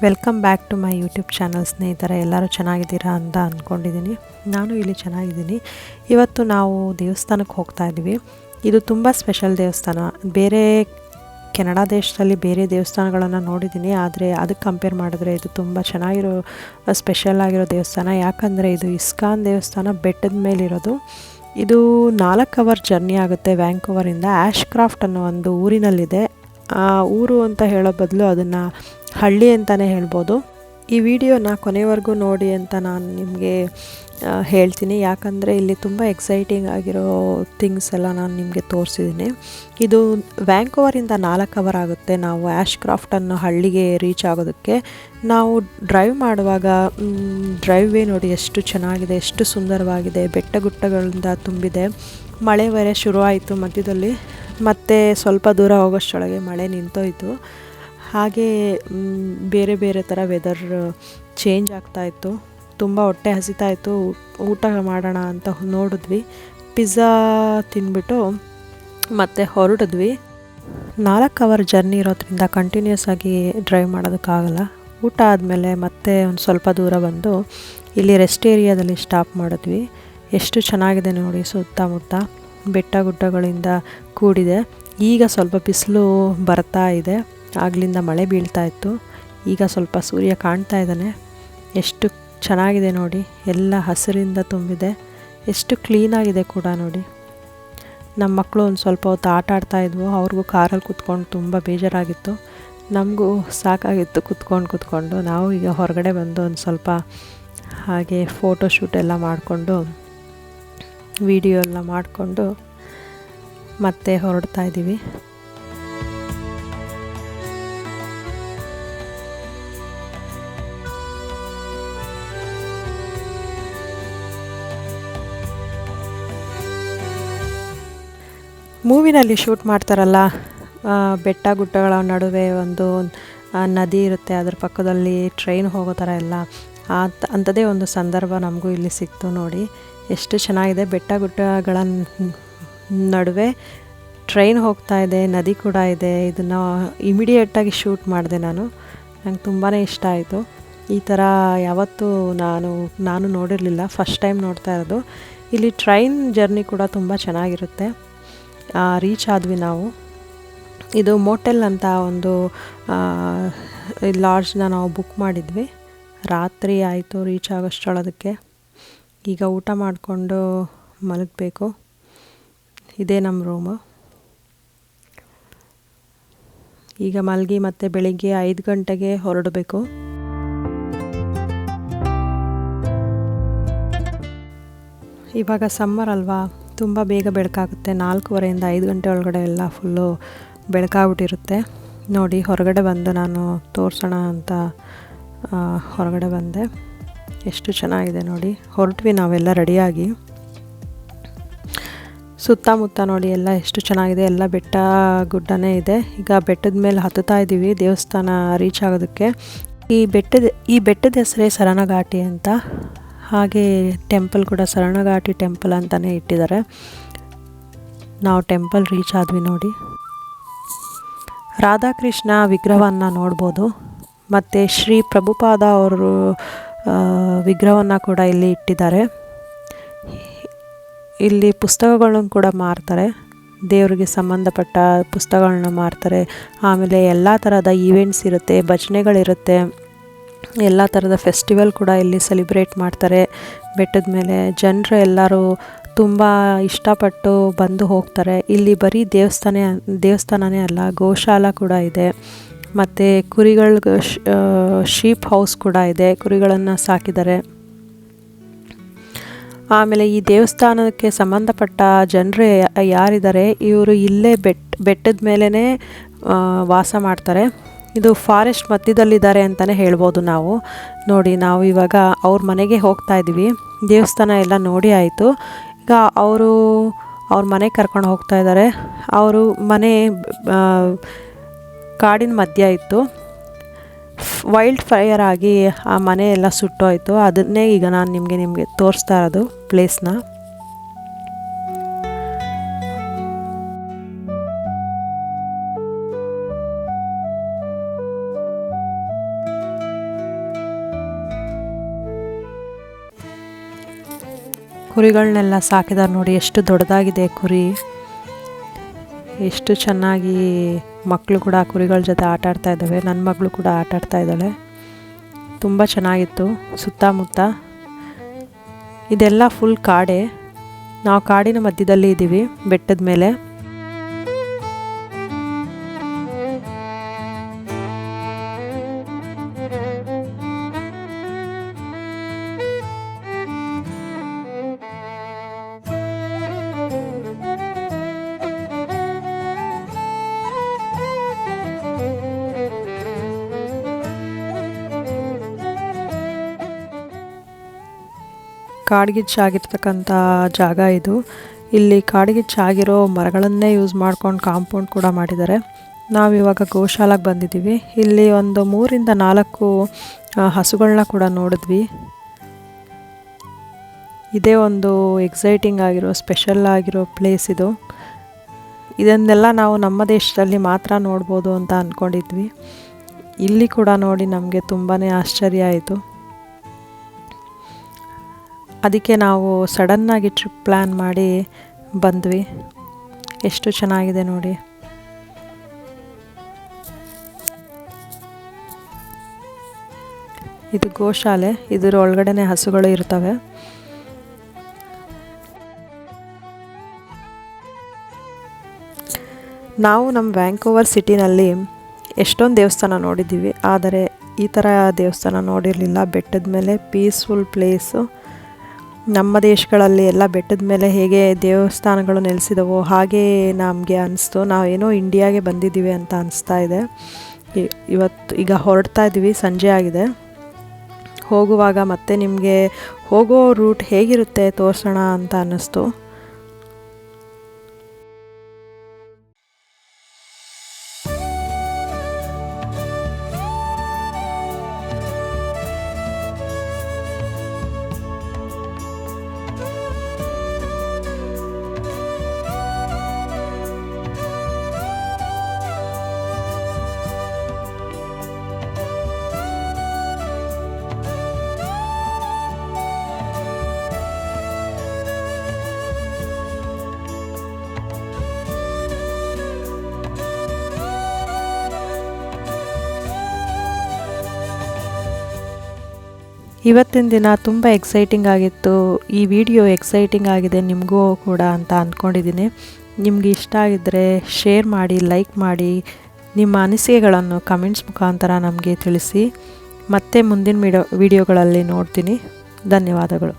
Welcome back to my YouTube channel ಸ್ನೇಹಿತರೆ. ಎಲ್ಲರೂ ಚೆನ್ನಾಗಿದ್ದೀರಾ ಅಂತ ಅಂದ್ಕೊಂಡಿದ್ದೀನಿ. ನಾನು ಇಲ್ಲಿ ಚೆನ್ನಾಗಿದ್ದೀನಿ. ಇವತ್ತು ನಾವು ದೇವಸ್ಥಾನಕ್ಕೆ ಹೋಗ್ತಾ ಇದ್ದೀವಿ. ಇದು ತುಂಬ ಸ್ಪೆಷಲ್ ದೇವಸ್ಥಾನ. ಬೇರೆ ಕೆನಡಾ ದೇಶದಲ್ಲಿ ಬೇರೆ ದೇವಸ್ಥಾನಗಳನ್ನು ನೋಡಿದ್ದೀನಿ, ಆದರೆ ಅದಕ್ಕೆ ಕಂಪೇರ್ ಮಾಡಿದ್ರೆ ಇದು ತುಂಬ ಚೆನ್ನಾಗಿರೋ ಸ್ಪೆಷಲ್ ಆಗಿರೋ ದೇವಸ್ಥಾನ. ಯಾಕಂದರೆ ಇದು ಇಸ್ಕಾನ್ ದೇವಸ್ಥಾನ ಬೆಟ್ಟದ ಮೇಲಿರೋದು. ಇದು 4 ಅವರ್ ಜರ್ನಿ ಆಗುತ್ತೆ ವ್ಯಾಂಕೋವರಿಂದ. ಆಶ್ಕ್ರಾಫ್ಟ್ ಅನ್ನೋ ಒಂದು ಊರಿನಲ್ಲಿದೆ. ಊರು ಅಂತ ಹೇಳೋ ಬದಲು ಅದನ್ನು ಹಳ್ಳಿ ಅಂತಲೇ ಹೇಳ್ಬೋದು. ಈ ವಿಡಿಯೋನ ಕೊನೆವರೆಗೂ ನೋಡಿ ಅಂತ ನಾನು ನಿಮಗೆ ಹೇಳ್ತೀನಿ. ಯಾಕಂದರೆ ಇಲ್ಲಿ ತುಂಬ ಎಕ್ಸೈಟಿಂಗ್ ಆಗಿರೋ ಥಿಂಗ್ಸ್ ಎಲ್ಲ ನಾನು ನಿಮಗೆ ತೋರಿಸಿದ್ದೀನಿ. ಇದು ವ್ಯಾಂಕೋವರಿಂದ 4 ಅವರ್ ಆಗುತ್ತೆ ನಾವು ಆಶ್ಕ್ರಾಫ್ಟ್ ಅನ್ನೋ ಹಳ್ಳಿಗೆ ರೀಚ್ ಆಗೋದಕ್ಕೆ. ನಾವು ಡ್ರೈವ್ ಮಾಡುವಾಗ ಡ್ರೈವ್ ವೇ ನೋಡಿ ಎಷ್ಟು ಚೆನ್ನಾಗಿದೆ, ಎಷ್ಟು ಸುಂದರವಾಗಿದೆ, ಬೆಟ್ಟ ಗುಡ್ಡಗಳಿಂದ ತುಂಬಿದೆ. ಮಳೆ ಬೇರೆ ಶುರುವಾಯಿತು ಮಧ್ಯದಲ್ಲಿ, ಮತ್ತು ಸ್ವಲ್ಪ ದೂರ ಹೋಗೋಷ್ಟರೊಳಗೆ ಮಳೆ ನಿಂತೋಯ್ತು. ಹಾಗೆ ಬೇರೆ ಬೇರೆ ಥರ ವೆದರ್ ಚೇಂಜ್ ಆಗ್ತಾಯಿತ್ತು. ತುಂಬ ಹೊಟ್ಟೆ ಹಸಿತಾಯಿತ್ತು. ಊಟ ಮಾಡೋಣ ಅಂತ ನೋಡಿದ್ವಿ. ಪಿಜ್ಜಾ ತಿಂದ್ಬಿಟ್ಟು ಮತ್ತೆ ಹೊರಡಿದ್ವಿ. 4 ಅವರ್ ಜರ್ನಿ ಇರೋದ್ರಿಂದ ಕಂಟಿನ್ಯೂಸ್ ಆಗಿ ಡ್ರೈವ್ ಮಾಡೋದಕ್ಕಾಗಲ್ಲ. ಊಟ ಆದಮೇಲೆ ಮತ್ತೆ ಒಂದು ಸ್ವಲ್ಪ ದೂರ ಬಂದು ಇಲ್ಲಿ ರೆಸ್ಟ್ ಏರಿಯಾದಲ್ಲಿ ಸ್ಟಾಪ್ ಮಾಡಿದ್ವಿ. ಎಷ್ಟು ಚೆನ್ನಾಗಿದೆ ನೋಡಿ, ಸುತ್ತಮುತ್ತ ಬೆಟ್ಟ ಗುಡ್ಡಗಳಿಂದ ಕೂಡಿದೆ. ಈಗ ಸ್ವಲ್ಪ ಬಿಸಿಲು ಬರ್ತಾ ಇದೆ. ಆಗಲಿಂದ ಮಳೆ ಬೀಳ್ತಾ ಇತ್ತು. ಈಗ ಸ್ವಲ್ಪ ಸೂರ್ಯ ಕಾಣ್ತಾ ಇದ್ದಾನೆ. ಎಷ್ಟು ಚೆನ್ನಾಗಿದೆ ನೋಡಿ, ಎಲ್ಲ ಹಸಿರಿಂದ ತುಂಬಿದೆ. ಎಷ್ಟು ಕ್ಲೀನಾಗಿದೆ ಕೂಡ ನೋಡಿ. ನಮ್ಮ ಮಕ್ಕಳು ಒಂದು ಸ್ವಲ್ಪ ಹೊತ್ತು ಆಟ ಆಡ್ತಾಯಿದ್ವು. ಅವ್ರಿಗೂ ಕಾರಲ್ಲಿ ಕೂತ್ಕೊಂಡು ತುಂಬ ಬೇಜಾರಾಗಿತ್ತು. ನಮಗೂ ಸಾಕಾಗಿತ್ತು ಕೂತ್ಕೊಂಡು. ನಾವು ಈಗ ಹೊರಗಡೆ ಬಂದು ಒಂದು ಸ್ವಲ್ಪ ಹಾಗೆ ಫೋಟೋಶೂಟ್ ಎಲ್ಲ ಮಾಡಿಕೊಂಡು ವಿಡಿಯೋ ಎಲ್ಲ ಮಾಡಿಕೊಂಡು ಮತ್ತೆ ಹೊರಡ್ತಾ ಇದ್ದೀವಿ. ಮೂವಿನಲ್ಲಿ ಶೂಟ್ ಮಾಡ್ತಾರಲ್ಲ, ಬೆಟ್ಟ ಗುಡ್ಡಗಳ ನಡುವೆ ಒಂದು ನದಿ ಇರುತ್ತೆ, ಅದರ ಪಕ್ಕದಲ್ಲಿ ಟ್ರೈನ್ ಹೋಗೋ ಥರ ಎಲ್ಲ ಅಂಥದ್ದೇ ಒಂದು ಸಂದರ್ಭ ನಮಗೂ ಇಲ್ಲಿ ಸಿಕ್ತು ನೋಡಿ. ಎಷ್ಟು ಚೆನ್ನಾಗಿದೆ. ಬೆಟ್ಟ ಗುಡ್ಡಗಳ ನಡುವೆ ಟ್ರೈನ್ ಹೋಗ್ತಾ ಇದೆ, ನದಿ ಕೂಡ ಇದೆ. ಇದನ್ನು ಇಮಿಡಿಯೇಟಾಗಿ ಶೂಟ್ ಮಾಡಿದೆ ನಾನು. ನಂಗೆ ತುಂಬಾ ಇಷ್ಟ ಆಯಿತು. ಈ ಥರ ಯಾವತ್ತೂ ನಾನು ನೋಡಿರಲಿಲ್ಲ, ಫಸ್ಟ್ ಟೈಮ್ ನೋಡ್ತಾ ಇರೋದು. ಇಲ್ಲಿ ಟ್ರೈನ್ ಜರ್ನಿ ಕೂಡ ತುಂಬ ಚೆನ್ನಾಗಿರುತ್ತೆ. ರೀಚ್ ಆದ್ವಿ ನಾವು. ಇದು ಮೋಟೆಲ್ ಅಂತ ಒಂದು ಲಾಡ್ಜ್ನ ನಾವು ಬುಕ್ ಮಾಡಿದ್ವಿ. ರಾತ್ರಿ ಆಯಿತು ರೀಚ್ ಆಗೋಷ್ಟರೊಳದಕ್ಕೆ. ಈಗ ಊಟ ಮಾಡಿಕೊಂಡು ಮಲಗಬೇಕು. ಇದೇ ನಮ್ಮ ರೂಮು. ಈಗ ಮಲಗಿ ಮತ್ತೆ ಬೆಳಿಗ್ಗೆ 5 ಗಂಟೆಗೆ ಹೊರಡಬೇಕು. ಇವಾಗ ಸಮ್ಮರ್ ಅಲ್ವಾ, ತುಂಬ ಬೇಗ ಬೆಳಕಾಗುತ್ತೆ. 4:15 5 ಗಂಟೆ ಒಳಗಡೆ ಎಲ್ಲ ಫುಲ್ಲು ಬೆಳಕಾಗ್ಬಿಟ್ಟಿರುತ್ತೆ ನೋಡಿ. ಹೊರಗಡೆ ಬಂದು ನಾನು ತೋರಿಸೋಣ ಅಂತ ಹೊರಗಡೆ ಬಂದೆ. ಎಷ್ಟು ಚೆನ್ನಾಗಿದೆ ನೋಡಿ. ಹೊರಟ್ವಿ ನಾವೆಲ್ಲ ರೆಡಿಯಾಗಿ. ಸುತ್ತಮುತ್ತ ನೋಡಿ ಎಲ್ಲ ಎಷ್ಟು ಚೆನ್ನಾಗಿದೆ. ಎಲ್ಲ ಬೆಟ್ಟ ಗುಡ್ಡನೇ ಇದೆ. ಈಗ ಬೆಟ್ಟದ ಮೇಲೆ ಹತ್ತುತ್ತಾ ಇದ್ದೀವಿ ದೇವಸ್ಥಾನ ರೀಚ್ ಆಗೋದಕ್ಕೆ. ಈ ಬೆಟ್ಟದ ಹೆಸರೇ ಸರನಘಾಟಿ ಅಂತ. ಹಾಗೆ ಟೆಂಪಲ್ ಕೂಡ ಸರನಘಾಟಿ ಟೆಂಪಲ್ ಅಂತಲೇ ಇಟ್ಟಿದ್ದಾರೆ. ನಾವು ಟೆಂಪಲ್ ರೀಚ್ ಆದ್ವಿ ನೋಡಿ. ರಾಧಾಕೃಷ್ಣ ವಿಗ್ರಹವನ್ನು ನೋಡ್ಬೋದು. ಮತ್ತು ಶ್ರೀ ಪ್ರಭುಪಾದ ಅವರು ವಿಗ್ರಹವನ್ನು ಕೂಡ ಇಲ್ಲಿ ಇಟ್ಟಿದ್ದಾರೆ. ಇಲ್ಲಿ ಪುಸ್ತಕಗಳನ್ನು ಕೂಡ ಮಾರ್ತಾರೆ. ದೇವರಿಗೆ ಸಂಬಂಧಪಟ್ಟ ಪುಸ್ತಕಗಳನ್ನ ಮಾರ್ತಾರೆ. ಆಮೇಲೆ ಎಲ್ಲ ಥರದ ಈವೆಂಟ್ಸ್ ಇರುತ್ತೆ, ಭಜನೆಗಳಿರುತ್ತೆ, ಎಲ್ಲ ಥರದ ಫೆಸ್ಟಿವಲ್ ಕೂಡ ಇಲ್ಲಿ ಸೆಲಿಬ್ರೇಟ್ ಮಾಡ್ತಾರೆ. ಬೆಟ್ಟದ ಮೇಲೆ ಜನರು ಎಲ್ಲರೂ ತುಂಬ ಇಷ್ಟಪಟ್ಟು ಬಂದು ಹೋಗ್ತಾರೆ. ಇಲ್ಲಿ ಬರೀ ದೇವಸ್ಥಾನನೇ ಅಲ್ಲ, ಗೋಶಾಲ ಕೂಡ ಇದೆ. ಮತ್ತು ಕುರಿಗಳಿಗೆ ಶೀಪ್ ಹೌಸ್ ಕೂಡ ಇದೆ, ಕುರಿಗಳನ್ನು ಸಾಕಿದ್ದಾರೆ. ಆಮೇಲೆ ಈ ದೇವಸ್ಥಾನಕ್ಕೆ ಸಂಬಂಧಪಟ್ಟ ಜನರು ಯಾರಿದ್ದಾರೆ, ಇವರು ಇಲ್ಲೇ ಬೆಟ್ಟದ ಮೇಲೇ ವಾಸ ಮಾಡ್ತಾರೆ. ಇದು ಫಾರೆಸ್ಟ್ ಮಧ್ಯದಲ್ಲಿದ್ದಾರೆ ಅಂತಲೇ ಹೇಳ್ಬೋದು ನಾವು. ನೋಡಿ, ನಾವು ಇವಾಗ ಅವ್ರ ಮನೆಗೆ ಹೋಗ್ತಾ ಇದ್ದೀವಿ. ದೇವಸ್ಥಾನ ಎಲ್ಲ ನೋಡಿ ಆಯಿತು. ಈಗ ಅವ್ರ ಮನೆಗೆ ಕರ್ಕೊಂಡು ಹೋಗ್ತಾ ಇದ್ದಾರೆ. ಅವರು ಮನೆ ಕಾಡಿನ ಮಧ್ಯ ಇತ್ತು. ವೈಲ್ಡ್ ಫೈರ್ ಆಗಿ ಆ ಮನೆ ಎಲ್ಲ ಸುಟ್ಟೋಯ್ತು. ಅದನ್ನೇ ಈಗ ನಾನು ನಿಮಗೆ ತೋರಿಸ್ತಾ ಇರೋದು ಪ್ಲೇಸ್ನ. ಕುರಿಗಳನ್ನೆಲ್ಲ ಸಾಕಿದಾರೆ ನೋಡಿ, ಎಷ್ಟು ದೊಡ್ಡದಾಗಿದೆ ಕುರಿ. ಎಷ್ಟು ಚೆನ್ನಾಗಿ ಮಕ್ಕಳು ಕೂಡ ಕುರಿಗಳ ಜೊತೆ ಆಟ ಆಡ್ತಾ ಇದ್ದಾವೆ. ನನ್ನ ಮಗಳು ಕೂಡ ಆಟ ಆಡ್ತಾ ಇದ್ದಾಳೆ. ತುಂಬ ಚೆನ್ನಾಗಿತ್ತು ಸುತ್ತಮುತ್ತ. ಇದೆಲ್ಲ ಫುಲ್ ಕಾಡೆ. ನಾವು ಕಾಡಿನ ಮಧ್ಯದಲ್ಲಿ ಇದ್ದೀವಿ, ಬೆಟ್ಟದ ಮೇಲೆ. ಕಾಡ್ಗಿಚ್ಚಾಗಿರ್ತಕ್ಕಂಥ ಜಾಗ ಇದು. ಇಲ್ಲಿ ಕಾಡ್ಗಿಚ್ಚಾಗಿರೋ ಮರಗಳನ್ನೇ ಯೂಸ್ ಮಾಡ್ಕೊಂಡು ಕಾಂಪೌಂಡ್ ಕೂಡ ಮಾಡಿದ್ದಾರೆ. ನಾವಿವಾಗ ಗೋಶಾಲೆಗೆ ಬಂದಿದ್ದೀವಿ. ಇಲ್ಲಿ ಒಂದು 3 ರಿಂದ 4 ಹಸುಗಳನ್ನ ಕೂಡ ನೋಡಿದ್ವಿ. ಇದೇ ಒಂದು ಎಕ್ಸೈಟಿಂಗ್ ಆಗಿರೋ, ಸ್ಪೆಷಲ್ ಆಗಿರೋ ಪ್ಲೇಸ್ ಇದು. ಇದನ್ನೆಲ್ಲ ನಾವು ನಮ್ಮ ದೇಶದಲ್ಲಿ ಮಾತ್ರ ನೋಡ್ಬೋದು ಅಂತ ಅಂದ್ಕೊಂಡಿದ್ವಿ. ಇಲ್ಲಿ ಕೂಡ ನೋಡಿ ನಮಗೆ ತುಂಬಾ ಆಶ್ಚರ್ಯ ಆಯಿತು. ಅದಕ್ಕೆ ನಾವು ಸಡನ್ನಾಗಿ ಟ್ರಿಪ್ ಪ್ಲ್ಯಾನ್ ಮಾಡಿ ಬಂದ್ವಿ. ಎಷ್ಟು ಚೆನ್ನಾಗಿದೆ ನೋಡಿ. ಇದು ಗೋಶಾಲೆ. ಇದರ ಒಳಗಡೆನೆ ಹಸುಗಳು ಇರ್ತವೆ. ನಾವು ನಮ್ಮ ವ್ಯಾಂಕೋವರ್ ಸಿಟಿನಲ್ಲಿ ಎಷ್ಟೊಂದು ದೇವಸ್ಥಾನ ನೋಡಿದ್ದೀವಿ, ಆದರೆ ಈ ಥರ ದೇವಸ್ಥಾನ ನೋಡಿರಲಿಲ್ಲ. ಬೆಟ್ಟದ ಮೇಲೆ ಪೀಸ್ಫುಲ್ ಪ್ಲೇಸು. ನಮ್ಮ ದೇಶಗಳಲ್ಲಿ ಎಲ್ಲ ಬೆಟ್ಟದ ಮೇಲೆ ಹೇಗೆ ದೇವಸ್ಥಾನಗಳು ನೆಲೆಸಿದವೋ ಹಾಗೇ ನಮಗೆ ಅನಿಸ್ತು. ನಾವೇನೋ ಇಂಡಿಯಾಗೆ ಬಂದಿದ್ದೀವಿ ಅಂತ ಅನಿಸ್ತಾ ಇದೆ. ಈಗ ಹೊರಡ್ತಾ ಇದ್ದೀವಿ, ಸಂಜೆ ಆಗಿದೆ. ಹೋಗುವಾಗ ಮತ್ತೆ ನಿಮಗೆ ಹೋಗೋ ರೂಟ್ ಹೇಗಿರುತ್ತೆ ತೋರಿಸೋಣ ಅಂತ ಅನ್ನಿಸ್ತು. ಇವತ್ತಿನ ದಿನ ತುಂಬ ಎಕ್ಸೈಟಿಂಗ್ ಆಗಿತ್ತು. ಈ ವಿಡಿಯೋ ಎಕ್ಸೈಟಿಂಗ್ ಆಗಿದೆ ನಿಮಗೂ ಕೂಡ ಅಂತ ಅಂದ್ಕೊಂಡಿದ್ದೀನಿ. ನಿಮ್ಗೆ ಇಷ್ಟ ಆಗಿದ್ದರೆ ಶೇರ್ ಮಾಡಿ, ಲೈಕ್ ಮಾಡಿ, ನಿಮ್ಮ ಅನಿಸಿಕೆಗಳನ್ನು ಕಮೆಂಟ್ಸ್ ಮುಖಾಂತರ ನಮಗೆ ತಿಳಿಸಿ. ಮತ್ತೆ ಮುಂದಿನ ವಿಡಿಯೋಗಳಲ್ಲಿ ನೋಡ್ತೀನಿ. ಧನ್ಯವಾದಗಳು.